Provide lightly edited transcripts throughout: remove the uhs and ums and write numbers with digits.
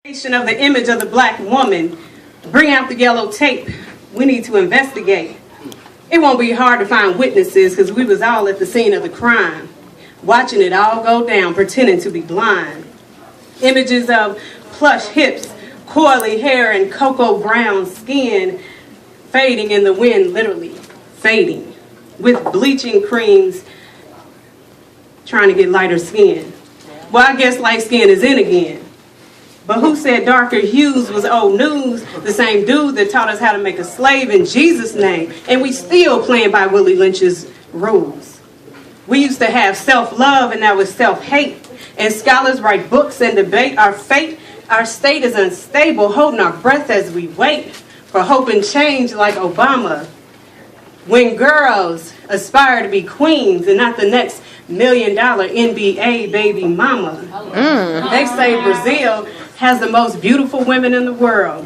Of the image of the black woman. Bring out the yellow tape. We need to investigate. It won't be hard to find witnesses because we was all at the scene of the crime, watching it all go down, pretending to be blind. Images of plush hips, coily hair, and cocoa brown skin fading in the wind, literally fading, with bleaching creams trying to get lighter skin. Well, I guess light skin is in again. But who said darker hues was old news? The same dude that taught us how to make a slave in Jesus' name. And we still playing by Willie Lynch's rules. We used to have self-love and now it's self-hate. And scholars write books and debate our fate. Our state is unstable, holding our breath as we wait for hope and change like Obama. When girls aspire to be queens and not the next $1 million NBA baby mama. They say Brazil has the most beautiful women in the world.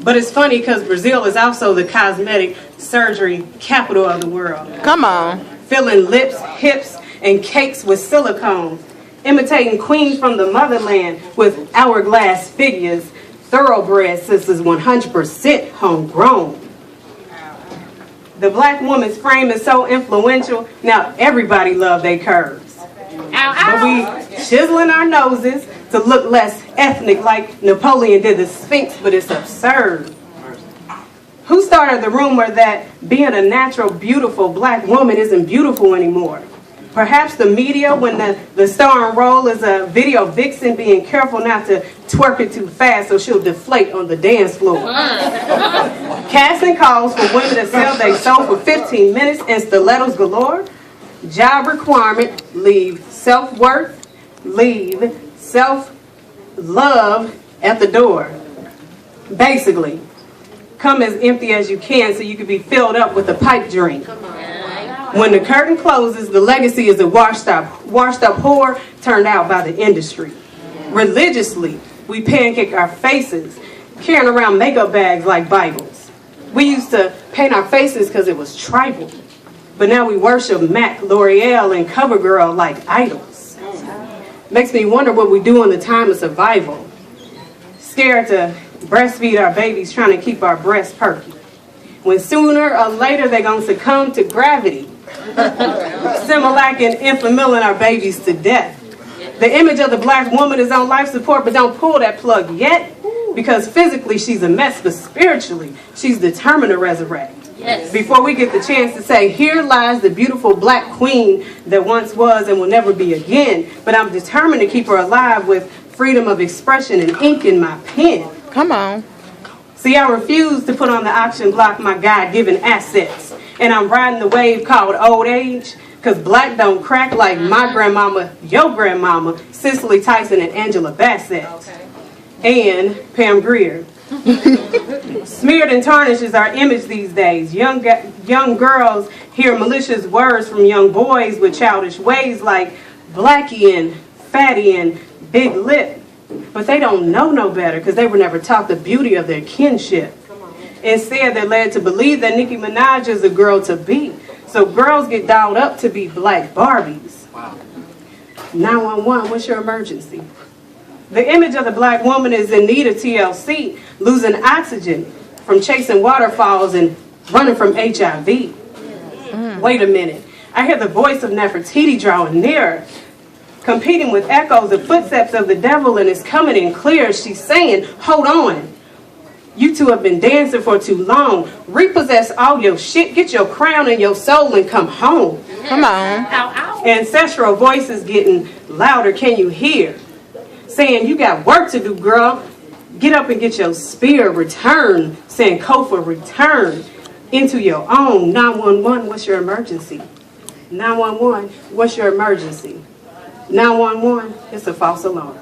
But it's funny because Brazil is also the cosmetic surgery capital of the world. Come on. Filling lips, hips, and cakes with silicone. Imitating queens from the motherland with hourglass figures. Thoroughbred sisters 100% homegrown. The black woman's frame is so influential, now everybody love their curves. But we chiseling our noses to look less ethnic like Napoleon did the Sphinx, but it's absurd. Who started the rumor that being a natural, beautiful black woman isn't beautiful anymore? Perhaps the media, when the star and role is a video vixen, being careful not to twerk it too fast so she'll deflate on the dance floor. Casting calls for women to sell their soul for 15 minutes and stilettos galore. Job requirement, leave self-worth, leave self-love at the door. Basically, come as empty as you can so you can be filled up with a pipe dream. When the curtain closes, the legacy is a washed up whore turned out by the industry. Religiously, we pancake our faces, carrying around makeup bags like Bibles. We used to paint our faces because it was tribal. But now we worship MAC, L'Oreal, and CoverGirl like idols. Makes me wonder what we do in the time of survival. Scared to breastfeed our babies, trying to keep our breasts perky. When sooner or later they're going to succumb to gravity. Similac and Enfamilling our babies to death. The image of the black woman is on life support, but don't pull that plug yet. Because physically she's a mess, but spiritually she's determined to resurrect. Yes. Before we get the chance to say, here lies the beautiful black queen that once was and will never be again. But I'm determined to keep her alive with freedom of expression and ink in my pen. Come on. See, I refuse to put on the auction block my God-given assets. And I'm riding the wave called old age. Because black don't crack like my grandmama, your grandmama, Cicely Tyson, and Angela Bassett. Okay. And Pam Grier. Smeared and tarnished is our image these days. Young girls hear malicious words from young boys with childish ways like blackie and fatty and big lip. But they don't know no better because they were never taught the beauty of their kinship. Instead, they're led to believe that Nicki Minaj is a girl to be. So girls get dolled up to be black Barbies. Wow. 911, what's your emergency? The image of the black woman is in need of TLC, losing oxygen from chasing waterfalls and running from HIV. Wait a minute. I hear the voice of Nefertiti drawing nearer, competing with echoes of footsteps of the devil, and it's coming in clear. She's saying, hold on. You two have been dancing for too long. Repossess all your shit, get your crown and your soul, and come home. Come on. Ow, ow. Ancestral voices getting louder, can you hear? Saying, you got work to do, girl. Get up and get your spear, return. Saying, Kofa, return into your own. 911, what's your emergency? 911, what's your emergency? 911, it's a false alarm.